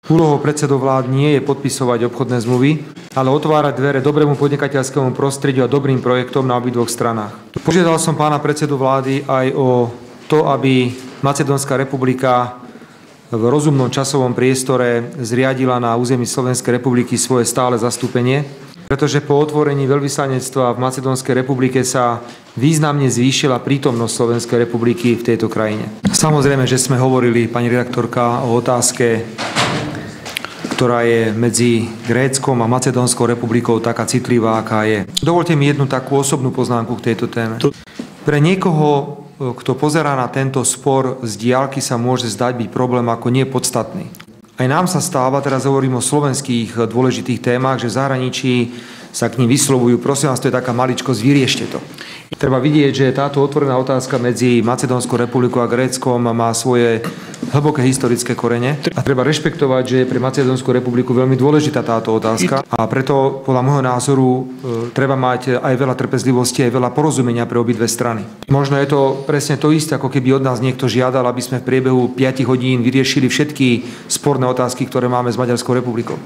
Úlohou predsedov vlád nie je podpisovať obchodné zmluvy, ale otvárať dvere dobrému podnikateľskému prostrediu a dobrým projektom na obidvoch stranách. Požiadal som pána predsedu vlády aj o to, aby Macedónska republika v rozumnom časovom priestore zriadila na území Slovenskej republiky svoje stále zastúpenie, pretože po otvorení veľvyslanectva v Macedónskej republike sa významne zvýšila prítomnosť Slovenskej republiky v tejto krajine. Samozrejme, že sme hovorili, pani redaktorka, o otázke, ktorá je medzi Gréckom a Macedónskou republikou taká citlivá, aká je. Dovolte mi jednu takú osobnú poznámku k tejto téme. Pre niekoho, kto pozerá na tento spor z diaľky, sa môže zdať byť problém ako nepodstatný. Aj nám sa stáva, teraz hovorím o slovenských dôležitých témach, že v zahraničí sa k ním vyslovujú, prosím vás, to je taká maličkosť, vyriešte to. Treba vidieť, že táto otvorená otázka medzi Macedónskou republikou a Gréckom má svoje hlboké historické korene a treba rešpektovať, že je pre Macedónsku republiku veľmi dôležitá táto otázka a preto podľa môjho názoru treba mať aj veľa trpezlivosti, aj veľa porozumenia pre obidve strany. Možno je to presne to isté, ako keby od nás niekto žiadal, aby sme v priebehu 5 hodín vyriešili všetky sporné otázky, ktoré máme s Maďarskou republikou.